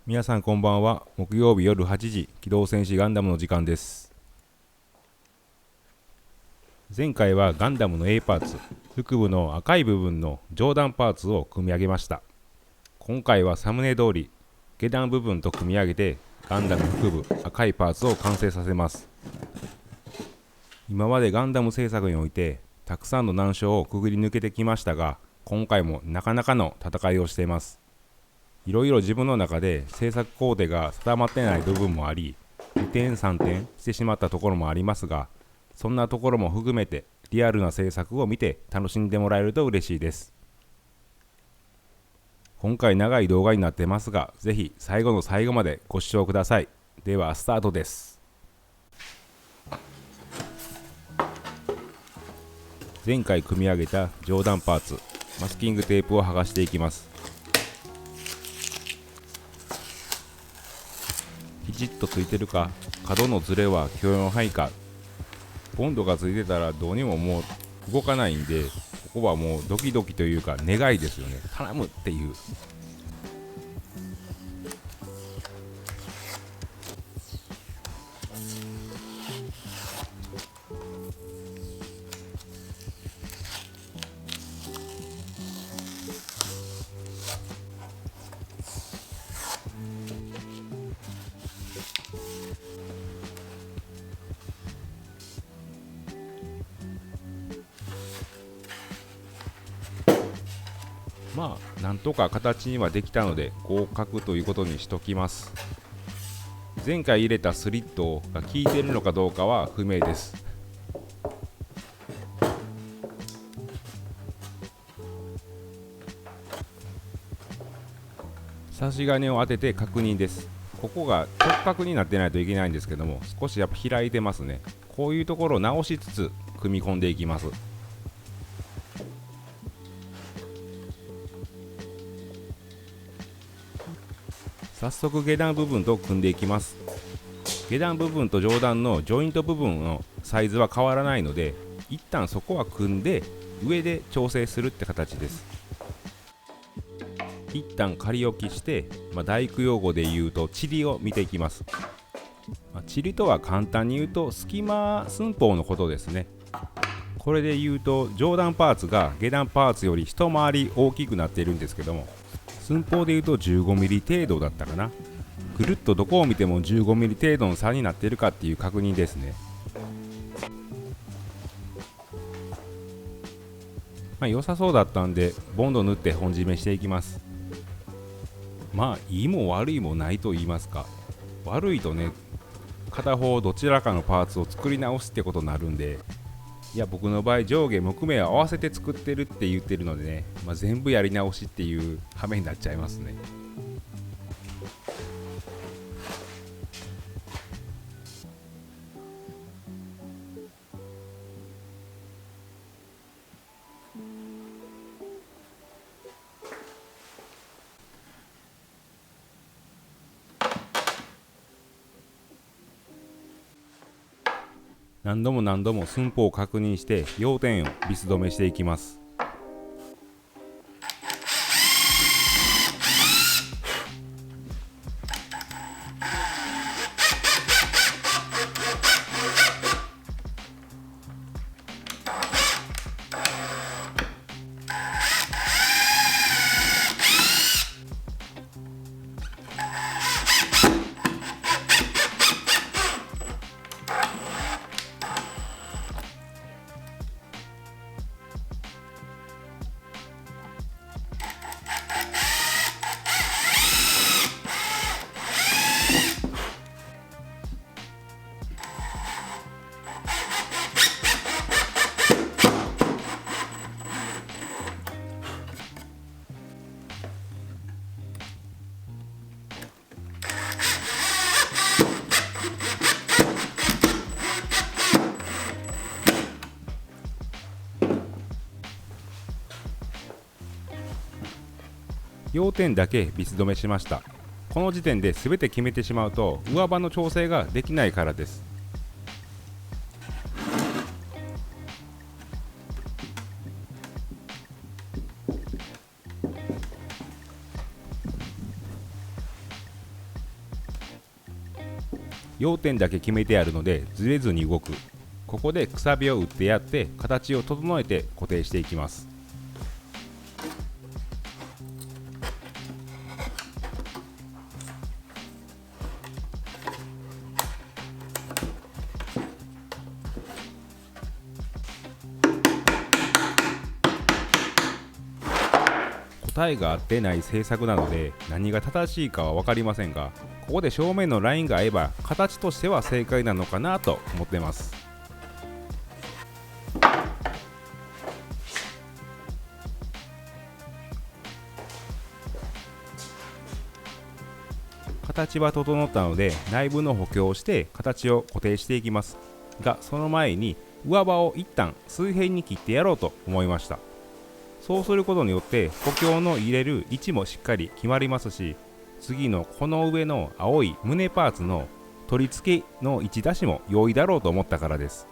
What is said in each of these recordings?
皆さんこんばんは。木曜日夜8時、機動戦士ガンダムの時間です。前回はガンダムの A パーツ、腹部の赤い部分の上段パーツを組み上げました。今回はサムネ通り、下段部分と組み上げてガンダム腹部赤いパーツを完成させます。今までガンダム製作においてたくさんの難所をくぐり抜けてきましたが、今回もなかなかの戦いをしています。いろいろ自分の中で制作工程が定まってない部分もあり、2点3点してしまったところもありますが、そんなところも含めてリアルな制作を見て楽しんでもらえると嬉しいです。今回長い動画になってますが、ぜひ最後の最後までご視聴ください。ではスタートです。前回組み上げた上段パーツ、マスキングテープを剥がしていきます。きちっとついてるか、角のズレは許容範囲か、ボンドがついてたらどうにももう動かないんで、ここはもうドキドキというか願いですよね。頼むっていう。まあなんとか形にはできたので合格ということにしときます。前回入れたスリットが効いているのかどうかは不明です。差し金を当てて確認です。ここが直角になってないといけないんですけども、少しやっぱ開いてますね。こういうところを直しつつ組み込んでいきます。早速下段部分と組んでいきます。下段部分と上段のジョイント部分のサイズは変わらないので、一旦そこは組んで上で調整するって形です。一旦仮置きして、大工用語で言うとチリを見ていきます。チリとは簡単に言うと隙間寸法のことですね。これで言うと上段パーツが下段パーツより一回り大きくなっているんですけども、寸法で言うと 15mm 程度だったかな。ぐるっとどこを見ても 15mm 程度の差になっているかっていう確認ですね。良さそうだったんでボンド塗って本締めしていきます。いいも悪いもないと言いますか、悪いとね、片方どちらかのパーツを作り直すってことになるんで、いや僕の場合上下木目を合わせて作ってるって言ってるのでね、全部やり直しっていう羽目になっちゃいますね。何度も何度も寸法を確認して要点をビス止めしていきます。要点だけビス止めしました。この時点で全て決めてしまうと上刃の調整ができないからです。要点だけ決めてあるのでずれずに動く。ここでくさびを打ってやって形を整えて固定していきます。答えが合ってない製作なので何が正しいかは分かりませんが、ここで正面のラインが合えば形としては正解なのかなと思ってます。形は整ったので内部の補強をして形を固定していきますが、その前に上刃を一旦水平に切ってやろうと思いました。そうすることによって補強の入れる位置もしっかり決まりますし、次のこの上の青い胸パーツの取り付けの位置出しも容易だろうと思ったからです。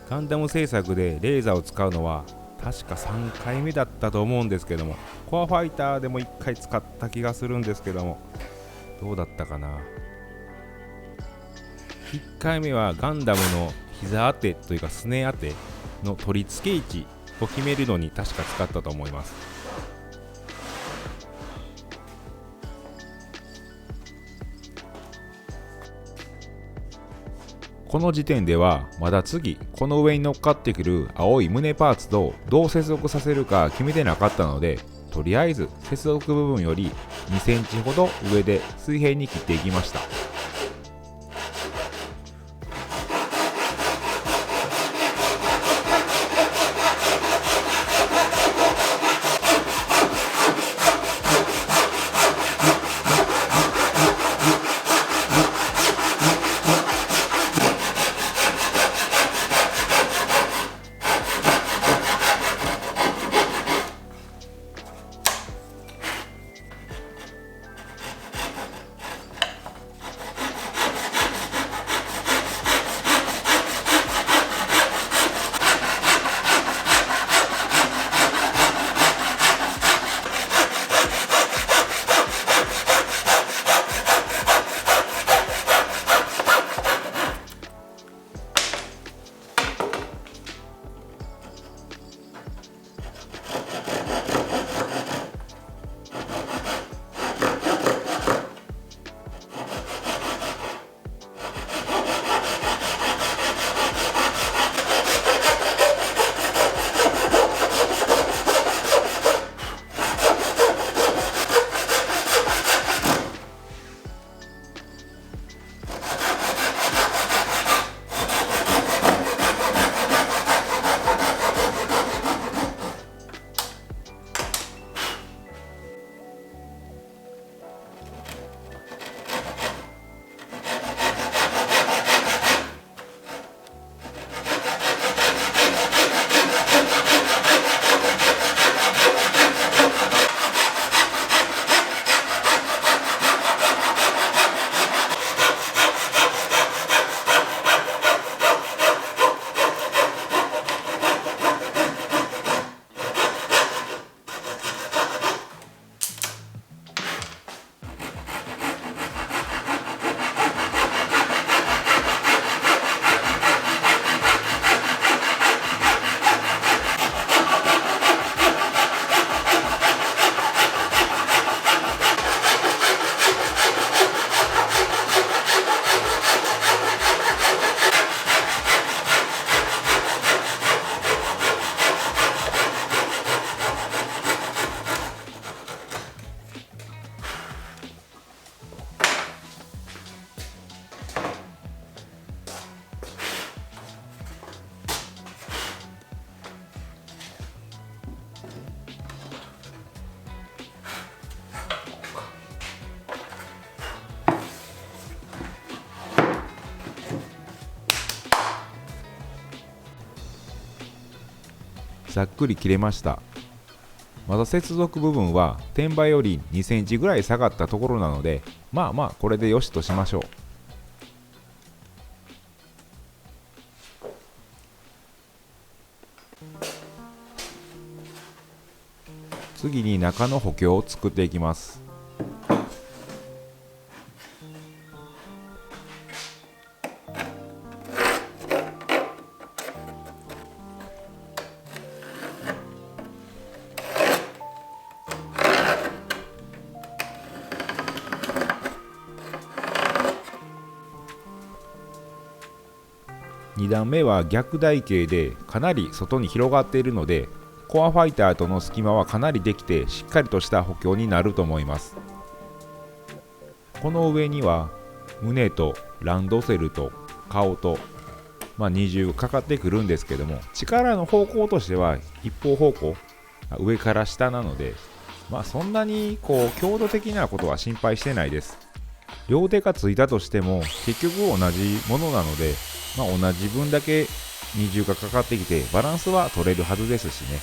ガンダム製作でレーザーを使うのは確か3回目だったと思うんですけども、コアファイターでも1回使った気がするんですけども、どうだったかな。1回目はガンダムの膝当てというかすね当ての取り付け位置を決めるのに確か使ったと思います。この時点ではまだ次この上に乗っかってくる青い胸パーツとどう接続させるか決めてなかったので、とりあえず接続部分より2センチほど上で水平に切っていきました。ざっくり切れました。まだ接続部分は天板より2センチぐらい下がったところなので、まあまあこれでよしとしましょう。次に中の補強を作っていきます。2段目は逆台形でかなり外に広がっているので、コアファイターとの隙間はかなりできてしっかりとした補強になると思います。この上には胸とランドセルと顔と、二重かかってくるんですけども、力の方向としては一方方向、上から下なので、そんなに強度的なことは心配してないです。両手がついたとしても結局同じものなので、同じ分だけ二重がかかってきてバランスは取れるはずですしね。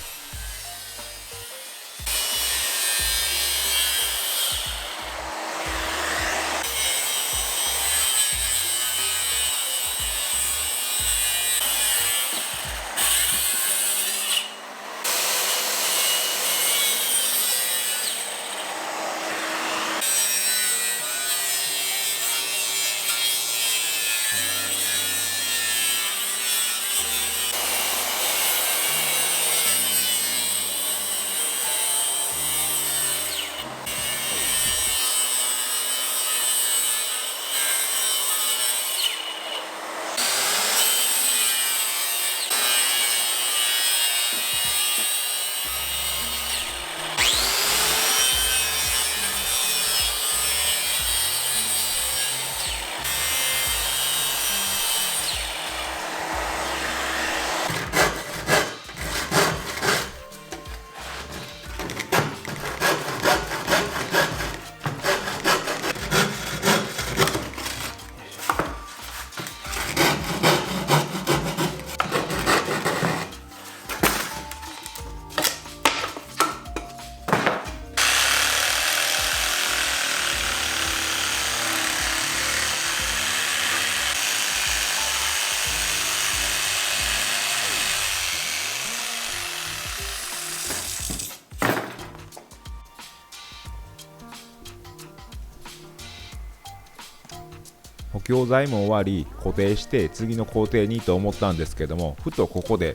補強材も終わり固定して次の工程にと思ったんですけども、ふとここで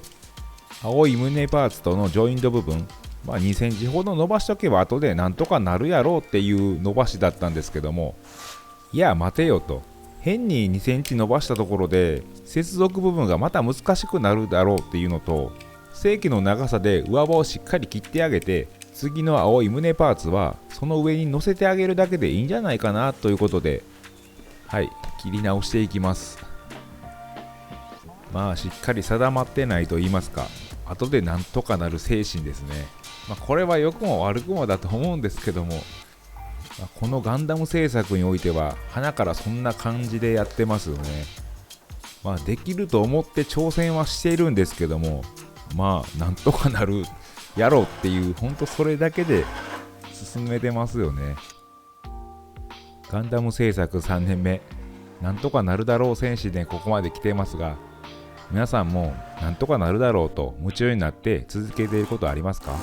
青い胸パーツとのジョイント部分、2センチほど伸ばしとけば後でなんとかなるやろうっていう伸ばしだったんですけども、いや待てよと、変に2センチ伸ばしたところで接続部分がまた難しくなるだろうっていうのと、正規の長さで上刃をしっかり切ってあげて次の青い胸パーツはその上に乗せてあげるだけでいいんじゃないかなということで、切り直していきます。しっかり定まってないと言いますか、後でなんとかなる精神ですね。これは良くも悪くもだと思うんですけども、このガンダム制作においては花からそんな感じでやってますよね。できると思って挑戦はしているんですけども、なんとかなるやろうっていう、ほんとそれだけで進めてますよね。ガンダム制作3年目、なんとかなるだろう戦士でここまで来てますが、皆さんもなんとかなるだろうと夢中になって続けていることありますか？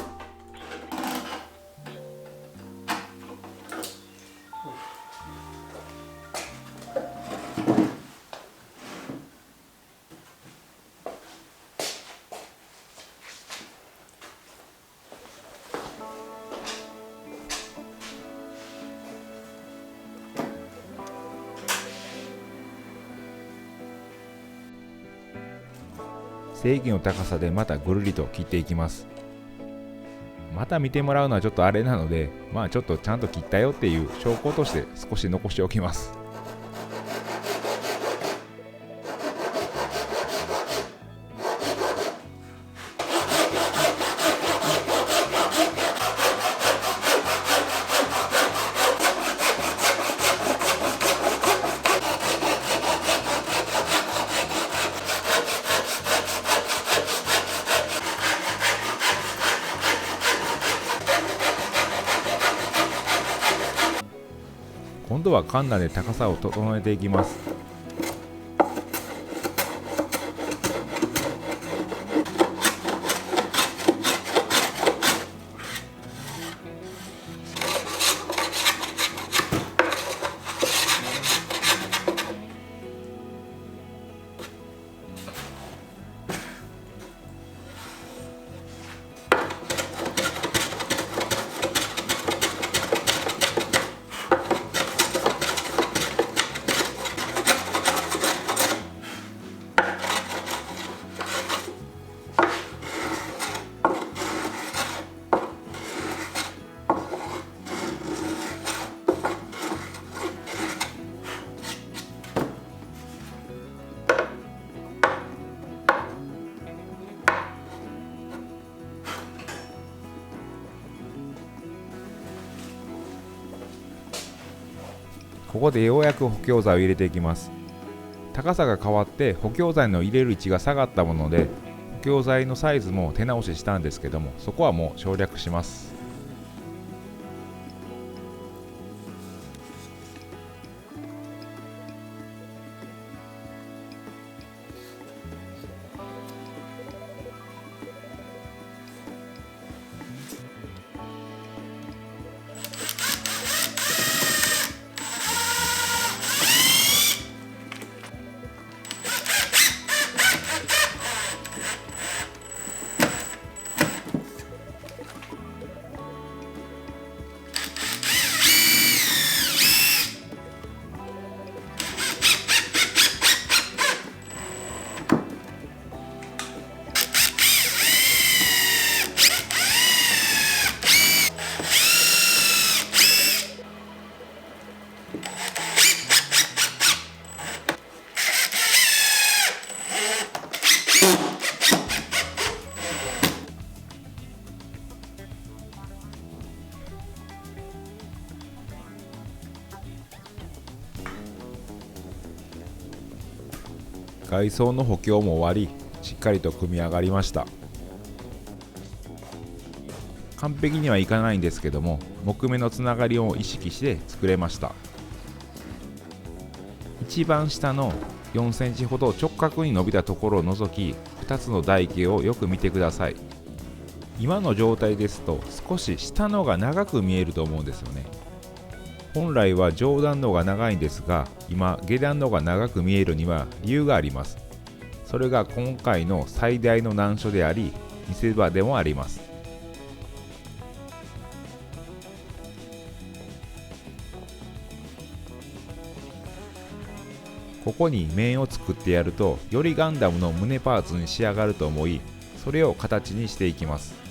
正規の高さでまたぐるりと切っていきます。また見てもらうのはちょっとあれなので、ちょっとちゃんと切ったよっていう証拠として少し残しておきます。度はカンナで高さを整えていきます。ここでようやく補強材を入れていきます。高さが変わって補強材の入れる位置が下がったもので、補強材のサイズも手直ししたんですけども、そこはもう省略します。外装の補強も終わり、しっかりと組み上がりました。完璧にはいかないんですけども、木目のつながりを意識して作れました。一番下の4センチほど直角に伸びたところを除き、2つの台形をよく見てください。今の状態ですと少し下のが長く見えると思うんですよね。本来は上段のが長いんですが、今下段のが長く見えるには理由があります。それが今回の最大の難所であり、見せ場でもあります。ここに面を作ってやると、よりガンダムの胸パーツに仕上がると思い、それを形にしていきます。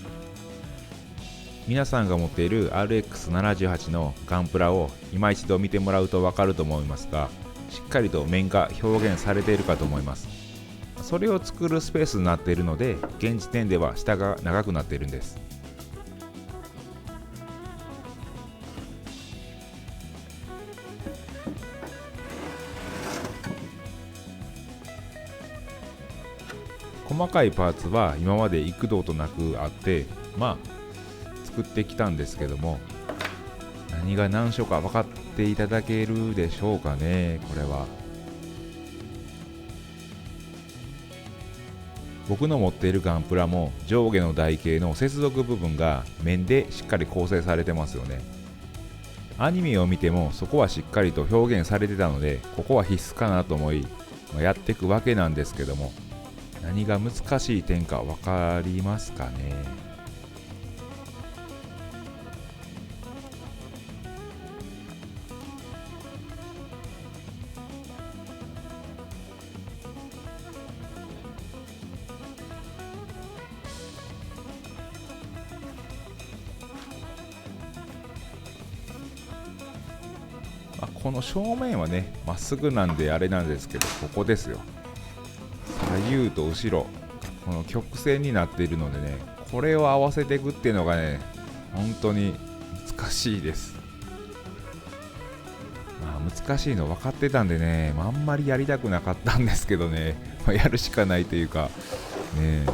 皆さんが持っている RX78 のガンプラを今一度見てもらうと分かると思いますが、しっかりと面が表現されているかと思います。それを作るスペースになっているので、現時点では下が長くなっているんです。細かいパーツは今まで幾度となくあって、作ってきたんですけども、何が難所か分かっていただけるでしょうかね。これは僕の持っているガンプラも上下の台形の接続部分が面でしっかり構成されてますよね。アニメを見てもそこはしっかりと表現されてたので、ここは必須かなと思い、やっていくわけなんですけども、何が難しい点か分かりますかね。この正面はね、まっすぐなんであれなんですけど、ここですよ。左右と後ろ、この曲線になっているのでね、これを合わせていくっていうのがね、本当に難しいです。難しいの分かってたんでね、あんまりやりたくなかったんですけどね、やるしかないというか、ね、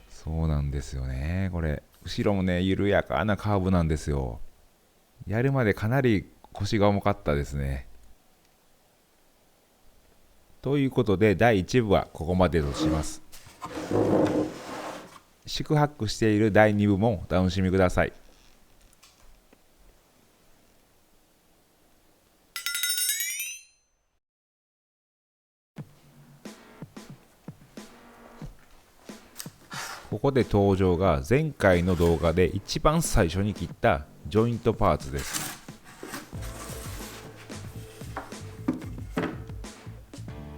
そうなんですよね。これ、後ろもね、緩やかなカーブなんですよ。やるまでかなり腰が重かったですね。ということで第1部はここまでとします。宿泊している第2部もお楽しみください。ここで登場が前回の動画で一番最初に切ったジョイントパーツです。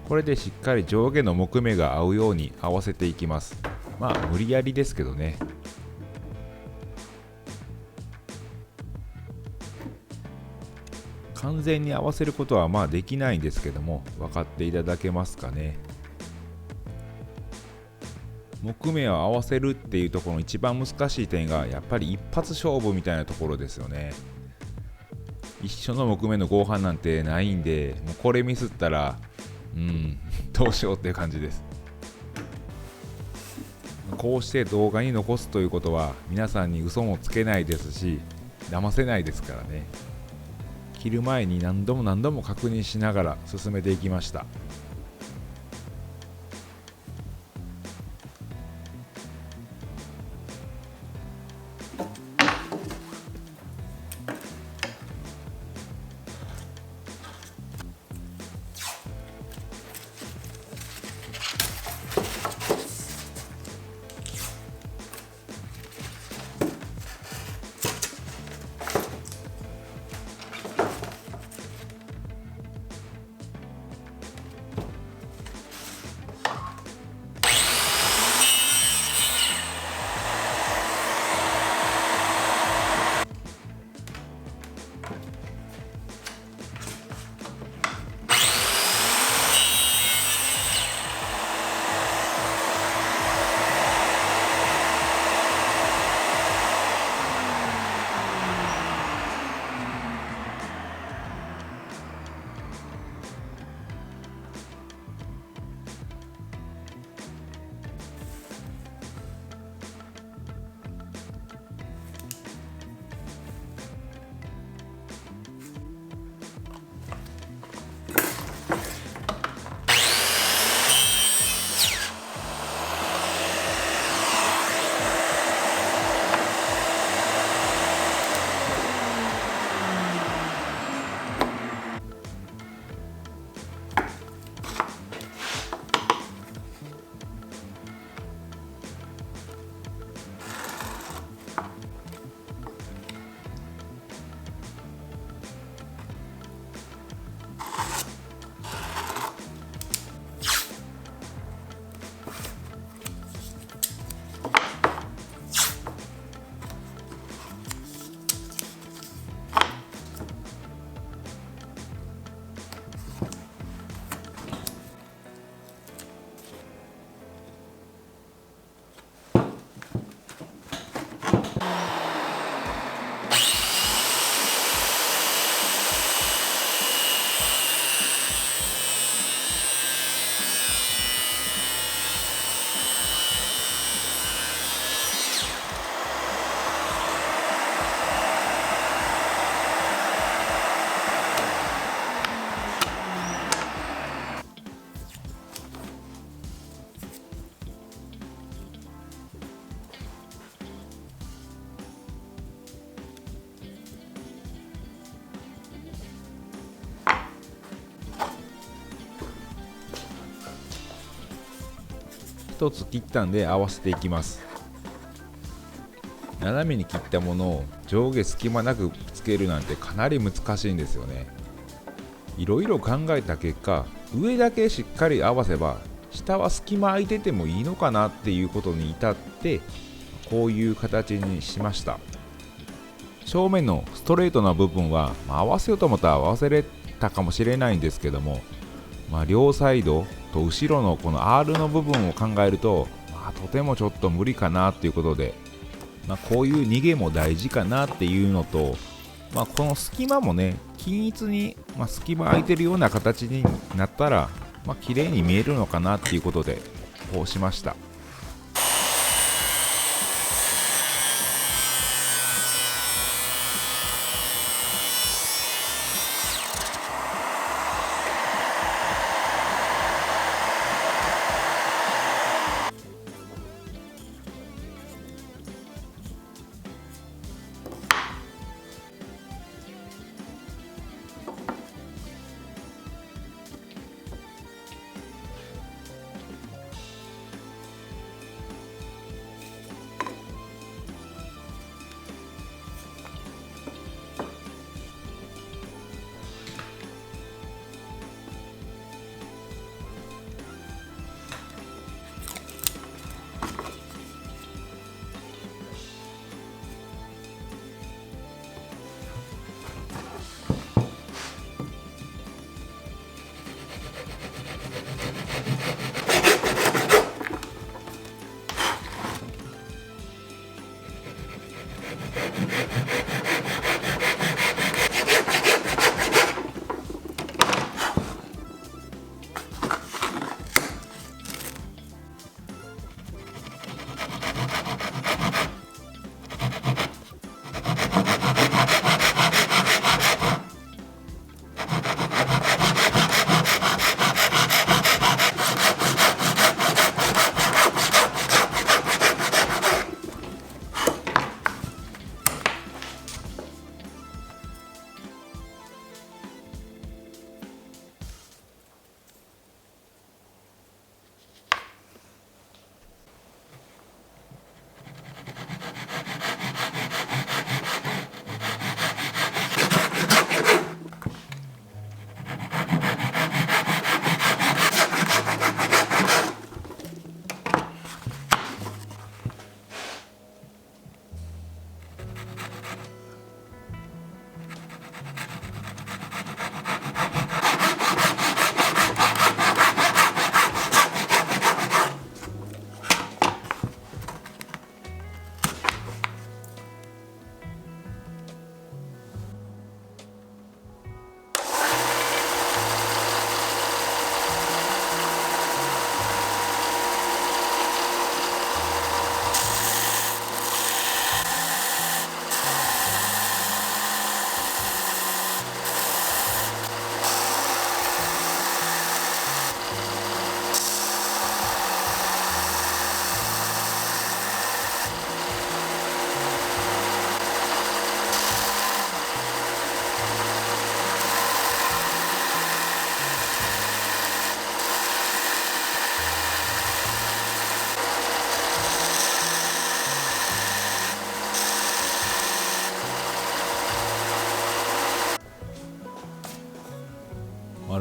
これでしっかり上下の木目が合うように合わせていきます。まあ無理やりですけどね。完全に合わせることはまあできないんですけども、分かっていただけますかね。木目を合わせるっていうところの一番難しい点がやっぱり一発勝負みたいなところですよね。一緒の木目の合板なんてないんで、もうこれミスったらどうしようっていう感じです。こうして動画に残すということは皆さんに嘘もつけないですし、騙せないですからね。切る前に何度も何度も確認しながら進めていきました。一つ切ったんで合わせていきます。斜めに切ったものを上下隙間なくつけるなんてかなり難しいんですよね。いろいろ考えた結果、上だけしっかり合わせば下は隙間空いててもいいのかなっていうことに至って、こういう形にしました。正面のストレートな部分は、合わせようと思ったら合わせれたかもしれないんですけども、両サイドと後ろのこの R の部分を考えると、とてもちょっと無理かなっていうことで、こういう逃げも大事かなっていうのと、この隙間もね、均一に、隙間空いてるような形になったら、綺麗に見えるのかなっていうことでこうしました。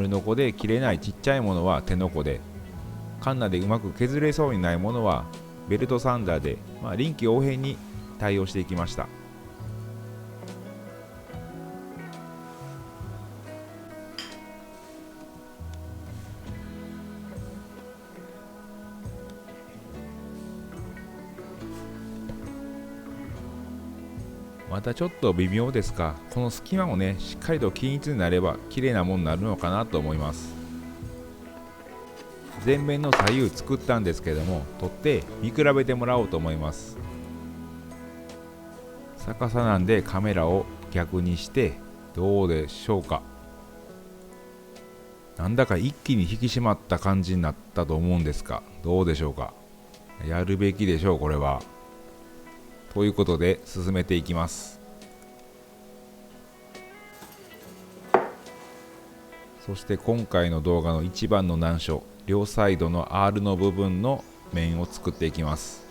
丸ノコで切れないちっちゃいものは手ノコで、カンナでうまく削れそうにないものはベルトサンダーで、臨機応変に対応していきました。またちょっと微妙ですが、この隙間もねしっかりと均一になれば綺麗なものになるのかなと思います。前面の左右作ったんですけども、取って見比べてもらおうと思います。逆さなんでカメラを逆にしてどうでしょうか。なんだか一気に引き締まった感じになったと思うんですが、どうでしょうか。やるべきでしょうこれは。ということで進めていきます。そして今回の動画の一番の難所、両サイドの R の部分の面を作っていきます。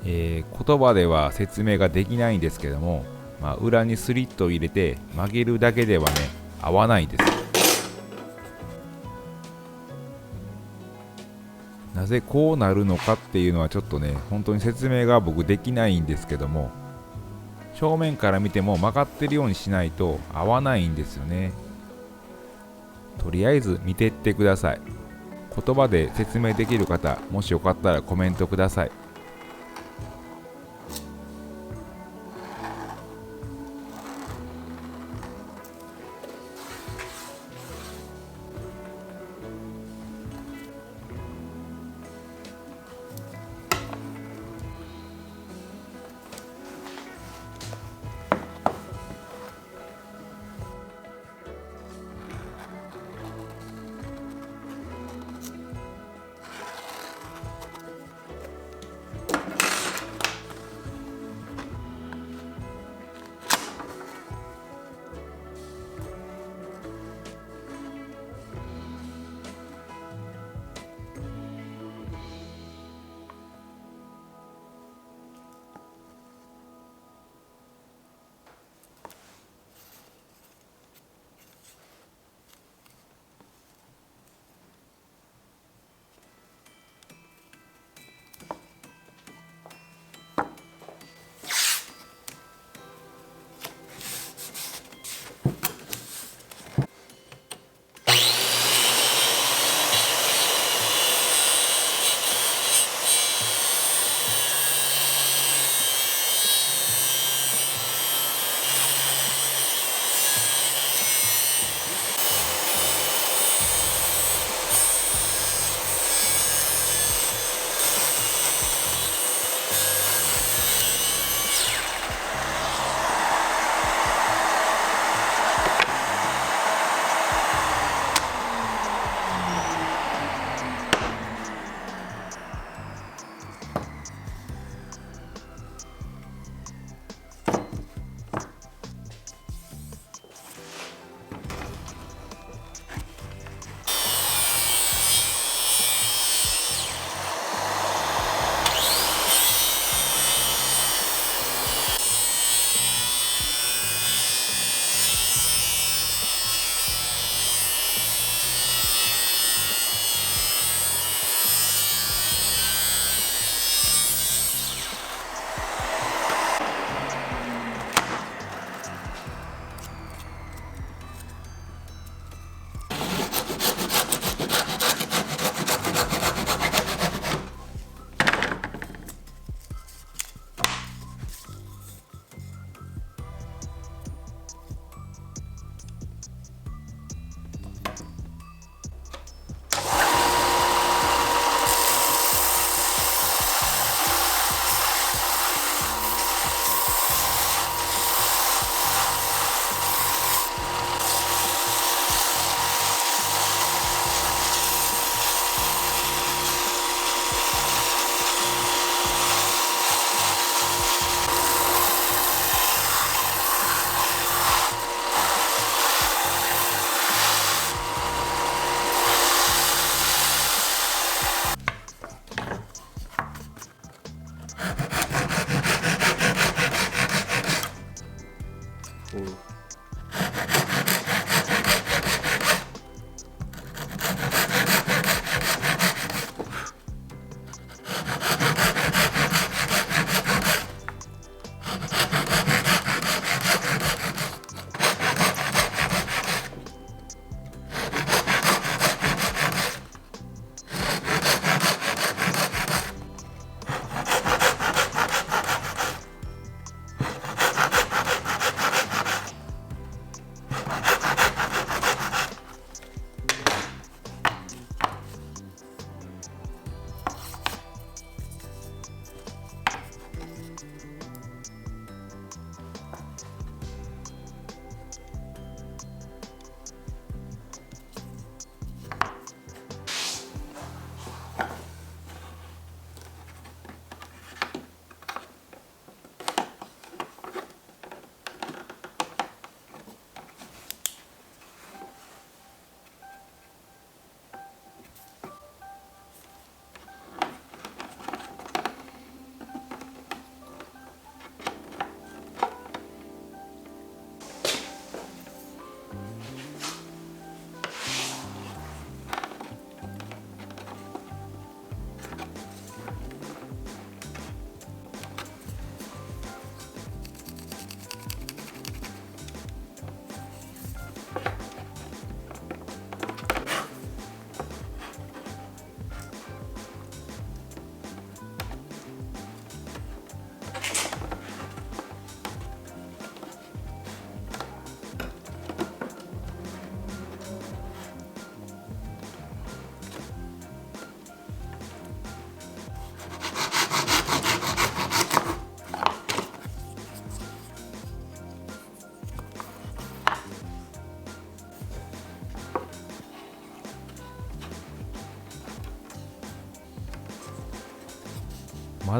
言葉では説明ができないんですけども、裏にスリットを入れて曲げるだけではね合わないです。なぜこうなるのかっていうのはちょっとね本当に説明が僕できないんですけども、正面から見ても曲がってるようにしないと合わないんですよね。とりあえず見てってください。言葉で説明できる方、もしよかったらコメントください。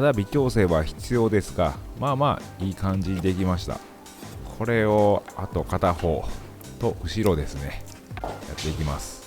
だ微調整は必要ですが、まあまあいい感じにできました。これをあと片方と後ろですね、やっていきます。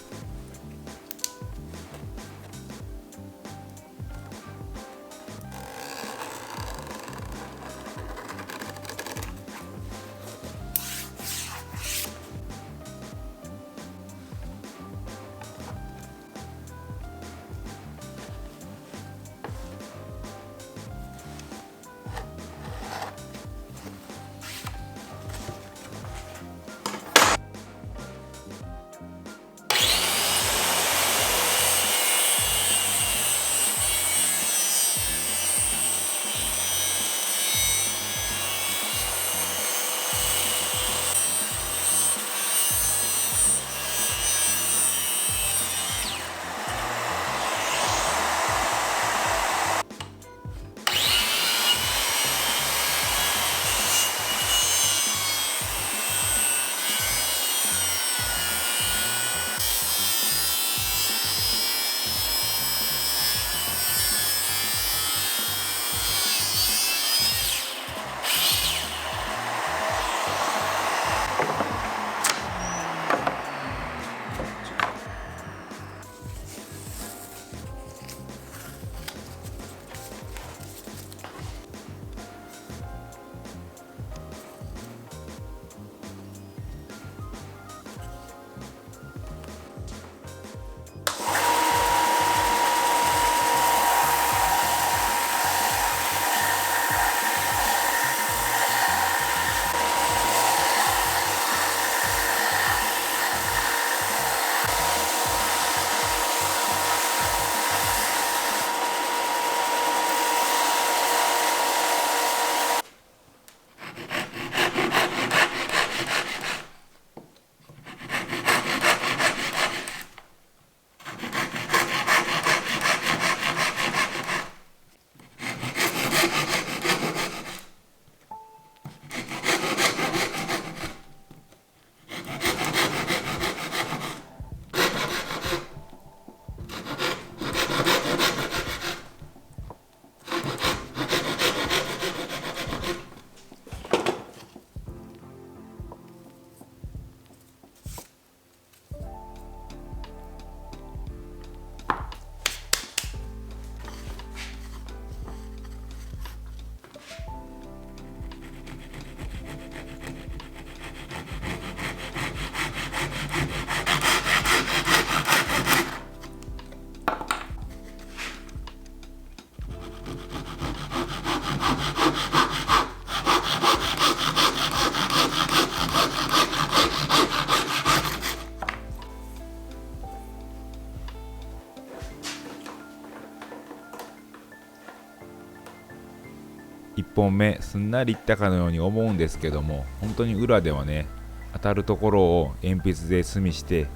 1本目すんなりいったかのように思うんですけども、本当に裏ではね、当たるところを鉛筆で墨して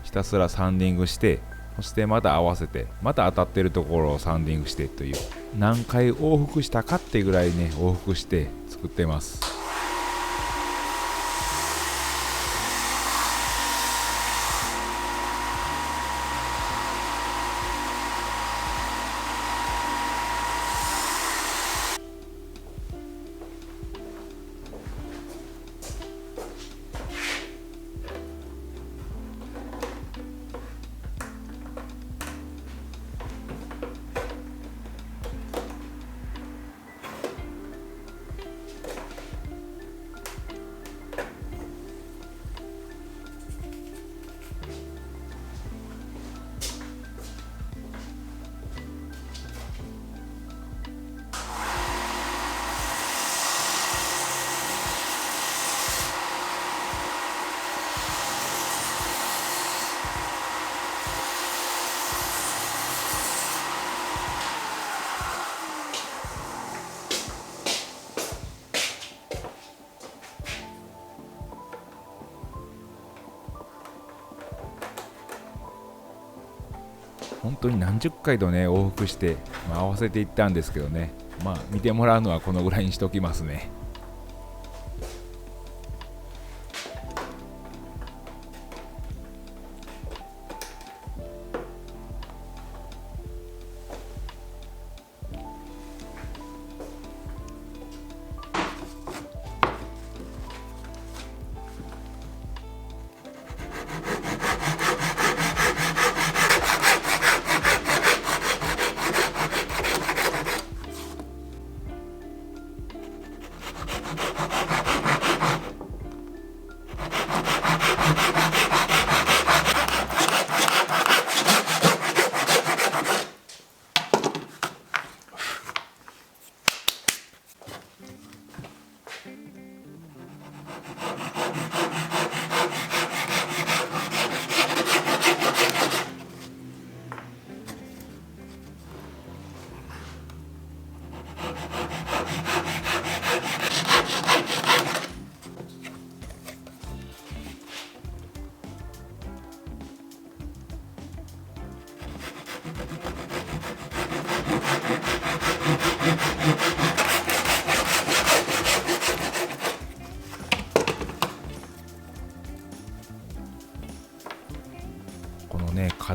ひたすらサンディングして、そしてまた合わせてまた当たってるところをサンディングしてという、何回往復したかってぐらいね往復して作ってます。本当に何十回とね往復して、合わせていったんですけどね、見てもらうのはこのぐらいにしときますね。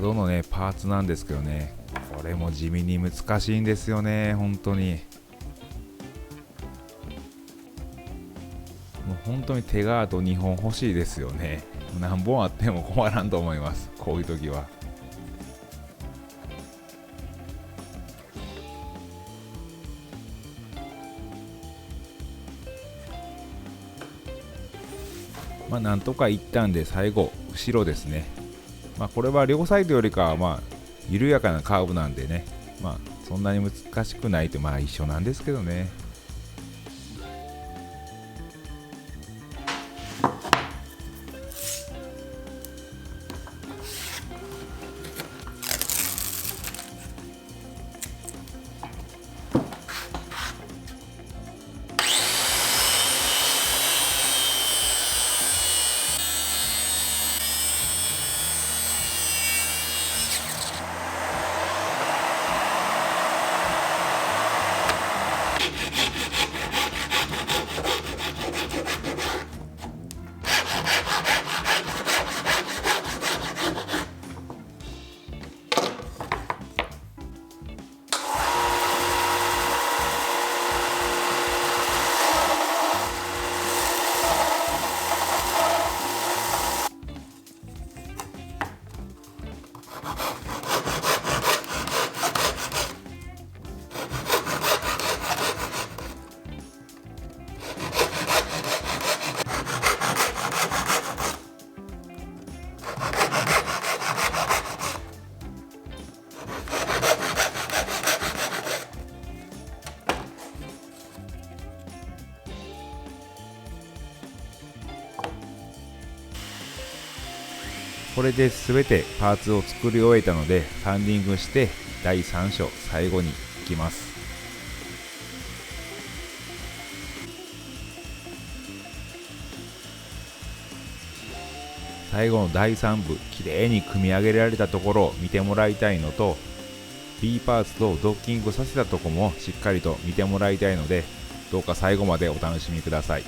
角のねパーツなんですけどね、これも地味に難しいんですよね。本当にもう本当に手があと2本欲しいですよね。何本あっても困らんと思います、こういう時は。なんとかいったんで、最後後ろですね。これは両サイドよりかは緩やかなカーブなんでね、そんなに難しくないと一緒なんですけどね。これで全てパーツを作り終えたので、サンディングして第3章最後に行きます。最後の第3部、きれいに組み上げられたところを見てもらいたいのと、 B パーツとドッキングさせたところもしっかりと見てもらいたいので、どうか最後までお楽しみください。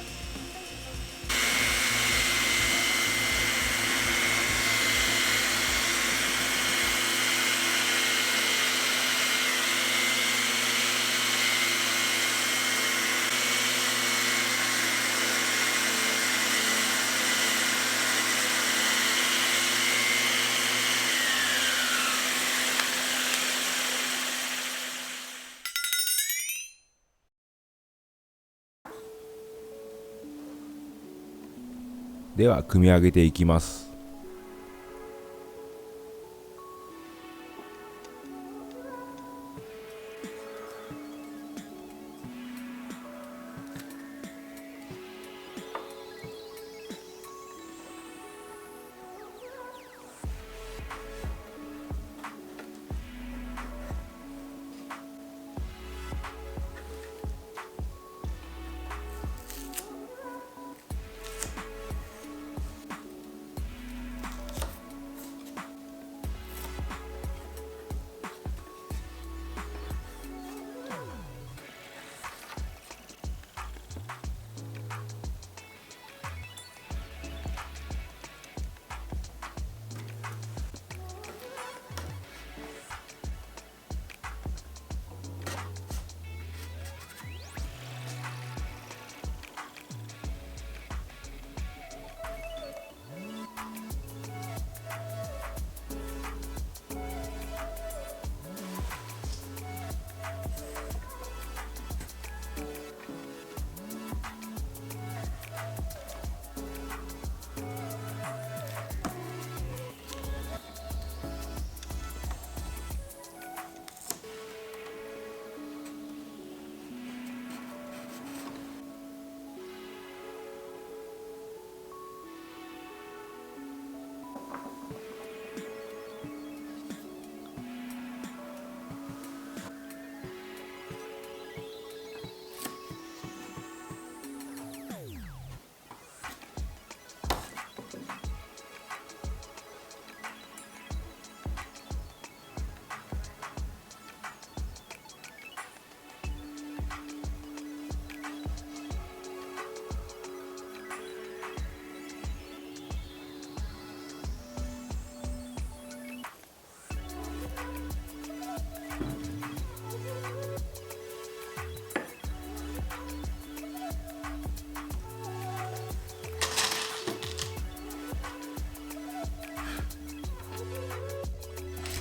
では組み上げていきます。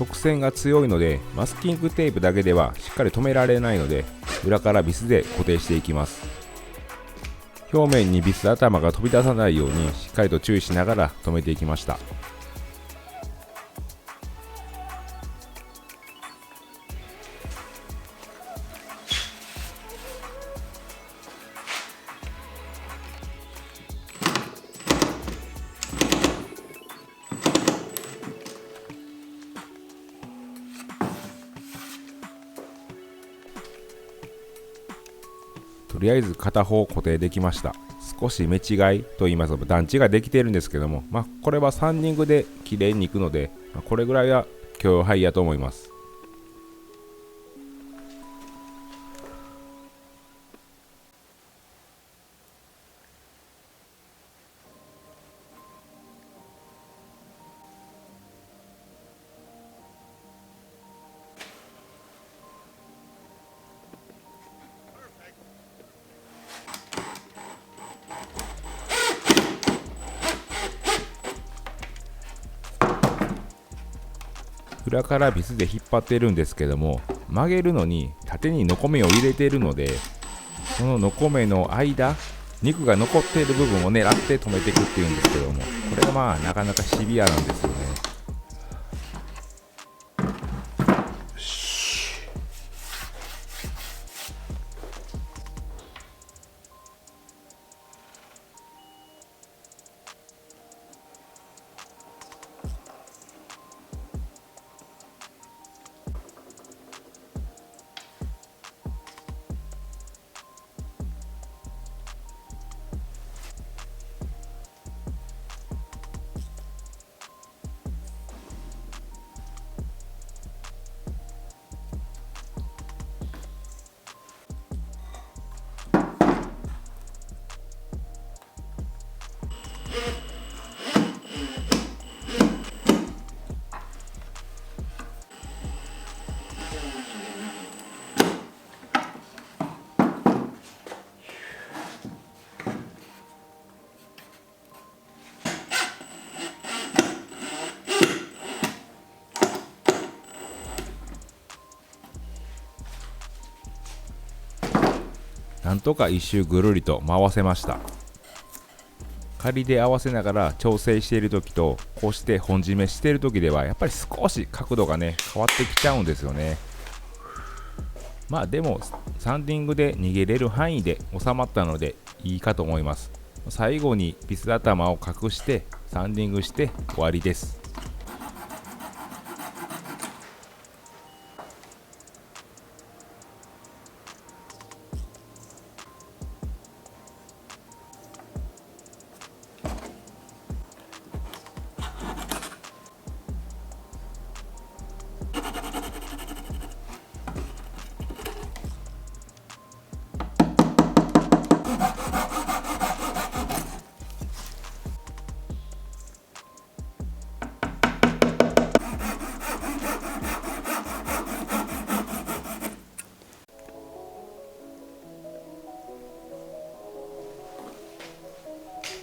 直線が強いのでマスキングテープだけではしっかり留められないので、裏からビスで固定していきます。表面にビス頭が飛び出さないようにしっかりと注意しながら留めていきました。とりあえず片方固定できました。少し目違いと言いますか、段違いできてるんですけども、これはサンディングで綺麗にいくので、これぐらいは許容範囲やと思います。裏からビスで引っ張ってるんですけども、曲げるのに縦にノコメを入れているので、そのノコメの間、肉が残っている部分を狙って止めていくっていうんですけども、これがなかなかシビアなんですよね。なんとか一周ぐるりと回せました。仮で合わせながら調整している時と、こうして本締めしている時ではやっぱり少し角度が変わってきちゃうんですよね。でもサンディングで逃げれる範囲で収まったのでいいかと思います。最後にビス頭を隠してサンディングして終わりです。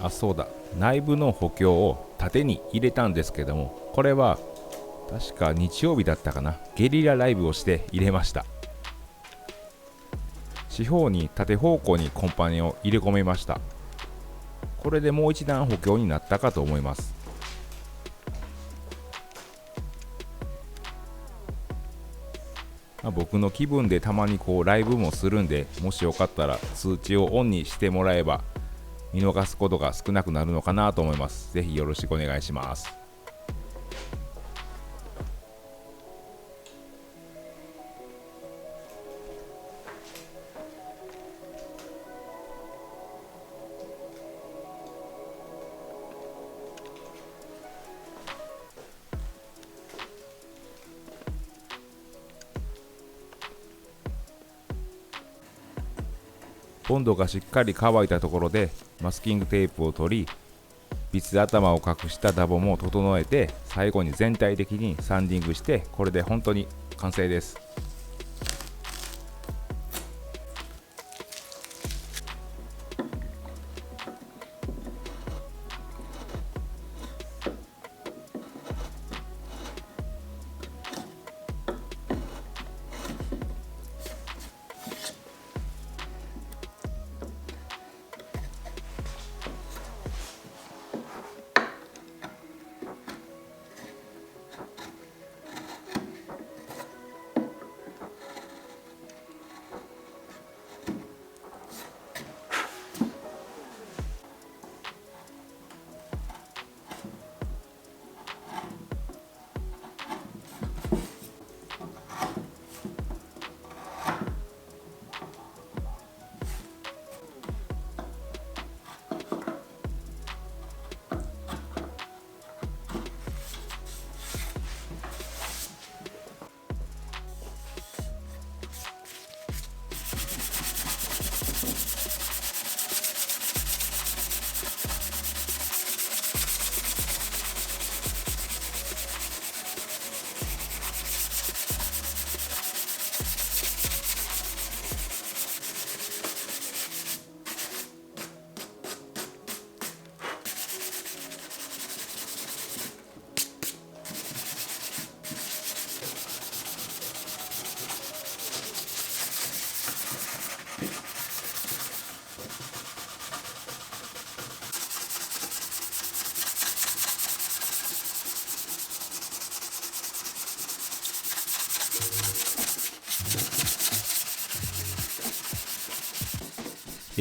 そうだ、内部の補強を縦に入れたんですけども、これは確か日曜日だったかな、ゲリラライブをして入れました。四方に縦方向にコンパネを入れ込めました。これでもう一段補強になったかと思います。僕の気分でたまにライブもするんで、もしよかったら通知をオンにしてもらえば見逃すことが少なくなるのかなと思います。ぜひよろしくお願いします。ボンドがしっかり乾いたところでマスキングテープを取り、ビス頭を隠したダボも整えて、最後に全体的にサンディングして、これで本当に完成です。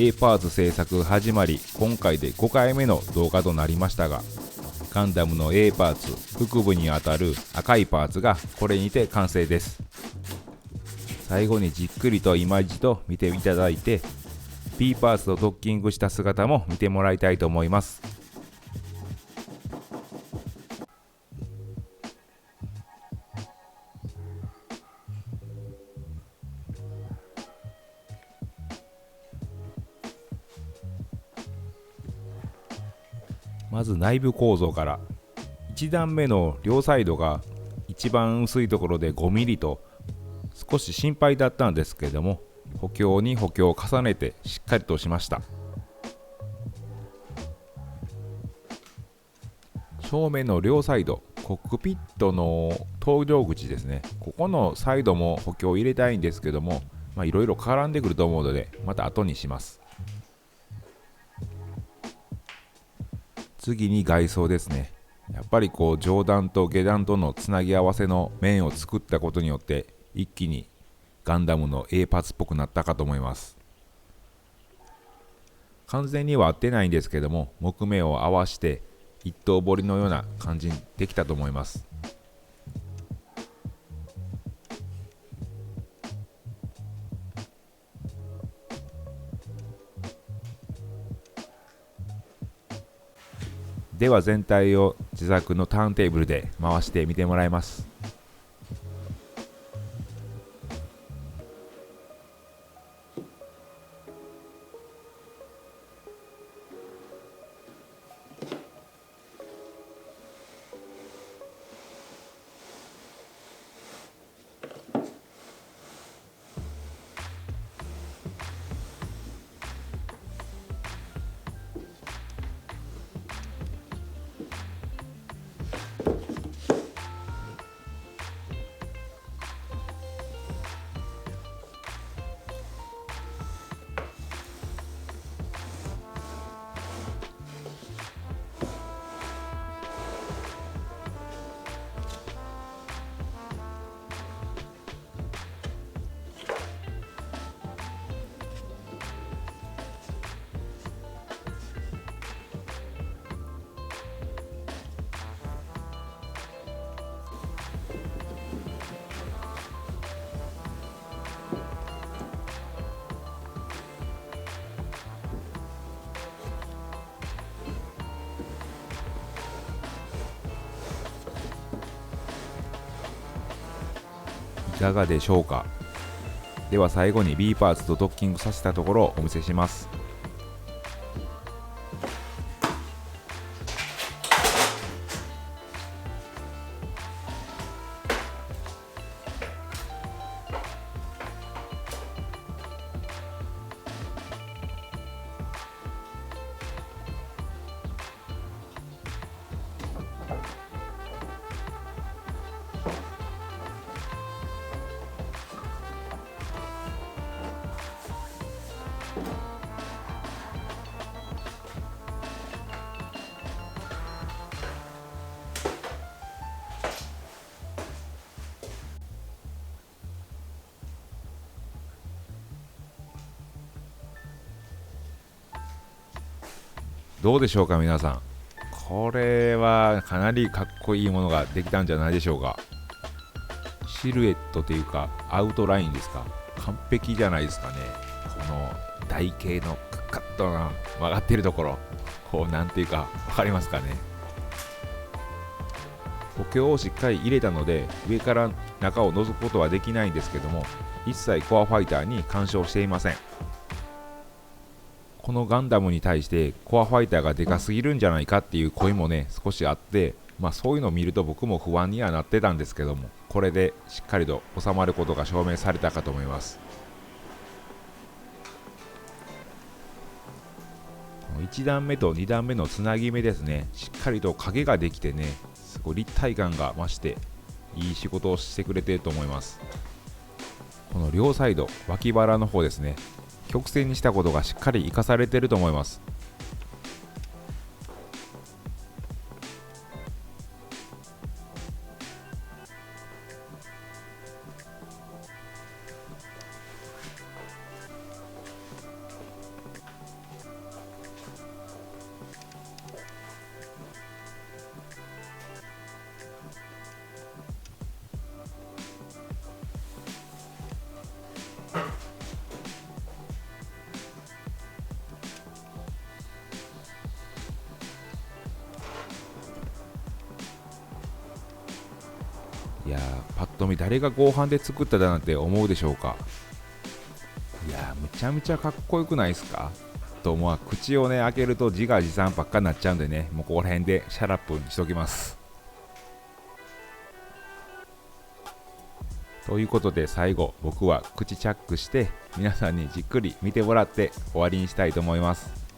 A パーツ製作始まり今回で5回目の動画となりましたが、ガンダムの A パーツ腹部にあたる赤いパーツがこれにて完成です。最後にじっくりと今一度見ていただいて B パーツとドッキングした姿も見てもらいたいと思います。まず内部構造から。1段目の両サイドが一番薄いところで5ミリと少し心配だったんですけれども、補強に補強を重ねてしっかりとしました。正面の両サイド、コックピットの搭乗口ですね、ここのサイドも補強を入れたいんですけども、いろいろ絡んでくると思うのでまた後にします。次に外装ですね。やっぱり上段と下段とのつなぎ合わせの面を作ったことによって一気にガンダムの A パーツっぽくなったかと思います。完全には合ってないんですけども、木目を合わせて一刀彫りのような感じにできたと思います。では全体を自作のターンテーブルで回してみてもらいます。いかがでしょうか。では最後に B パーツとドッキングさせたところをお見せします。どうでしょうか皆さん。これはかなりかっこいいものができたんじゃないでしょうか。シルエットというかアウトラインですか、完璧じゃないですかね。この台形のカッとな曲がってるところ、なんていうか分かりますかね。補強をしっかり入れたので上から中を覗くことはできないんですけども、一切コアファイターに干渉していません。このガンダムに対してコアファイターがでかすぎるんじゃないかっていう声もね少しあって、そういうのを見ると僕も不安にはなってたんですけども、これでしっかりと収まることが証明されたかと思います。1段目と2段目のつなぎ目ですね、しっかりと影ができてね、すごい立体感が増していい仕事をしてくれていると思います。この両サイド脇腹の方ですね、曲線にしたことがしっかり活かされてると思います。いやー、パッと見誰が合板で作っただなんて思うでしょうか。いやー、むちゃむちゃかっこよくないですかと、まあ口をね開けると自画自賛ばっかになっちゃうんでね、もうここら辺でシャラップにしときます。ということで最後僕は口チャックして皆さんにじっくり見てもらって終わりにしたいと思います。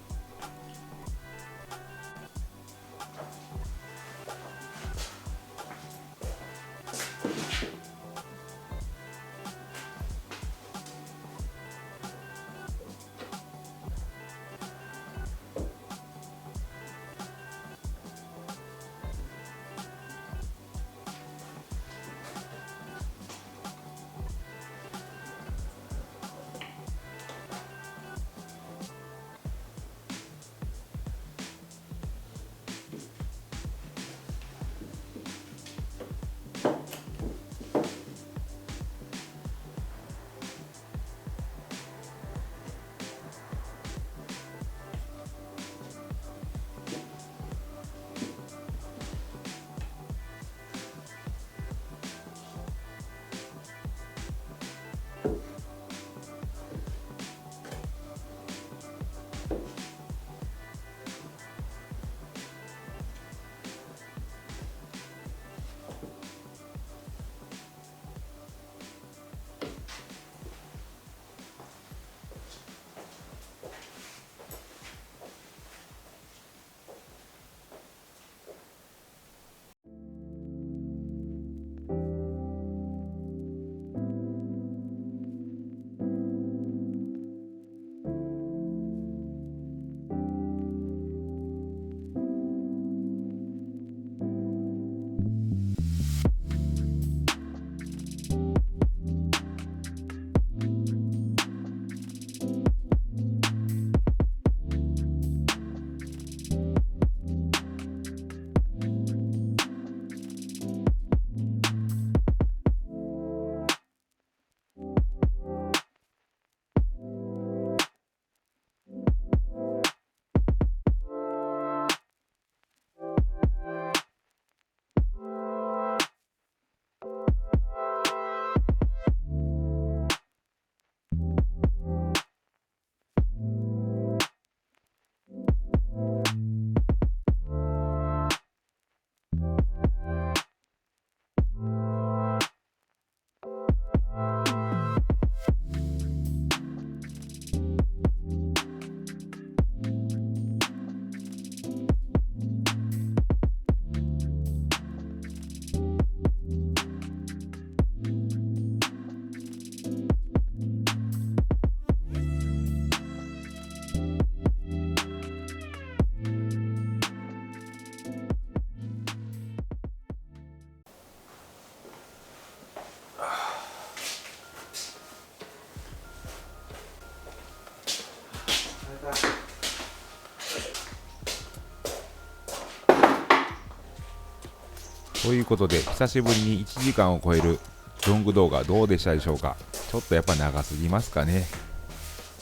ということで久しぶりに1時間を超えるロング動画どうでしたでしょうか。ちょっとやっぱ長すぎますかね。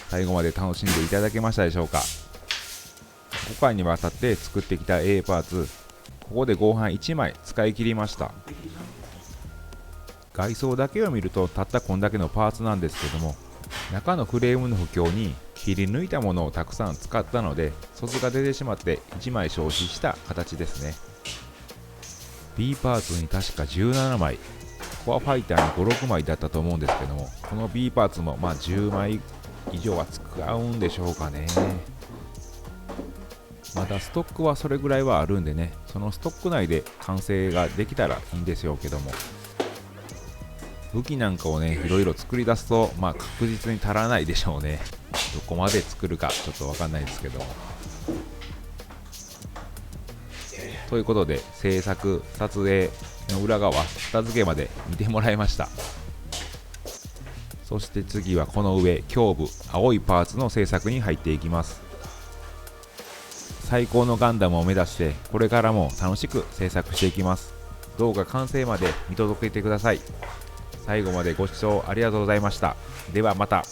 最後まで楽しんでいただけましたでしょうか。5回にわたって作ってきた A パーツ、ここで合板1枚使い切りました。外装だけを見るとたったこんだけのパーツなんですけども、中のフレームの補強に切り抜いたものをたくさん使ったので卒が出てしまって1枚消費した形ですね。B パーツに確か17枚、コアファイターに5、6枚だったと思うんですけども、この B パーツもまあ10枚以上は使うんでしょうかね。まだストックはそれぐらいはあるんでね、そのストック内で完成ができたらいいんですよけども、武器なんかをねいろいろ作り出すとまあ確実に足らないでしょうね。どこまで作るかちょっと分かんないですけども。ということで制作撮影の裏側片付けまで見てもらいました。そして次はこの上胸部青いパーツの製作に入っていきます。最高のガンダムを目指してこれからも楽しく制作していきます。動画完成まで見届けてください。最後までご視聴ありがとうございました。ではまた。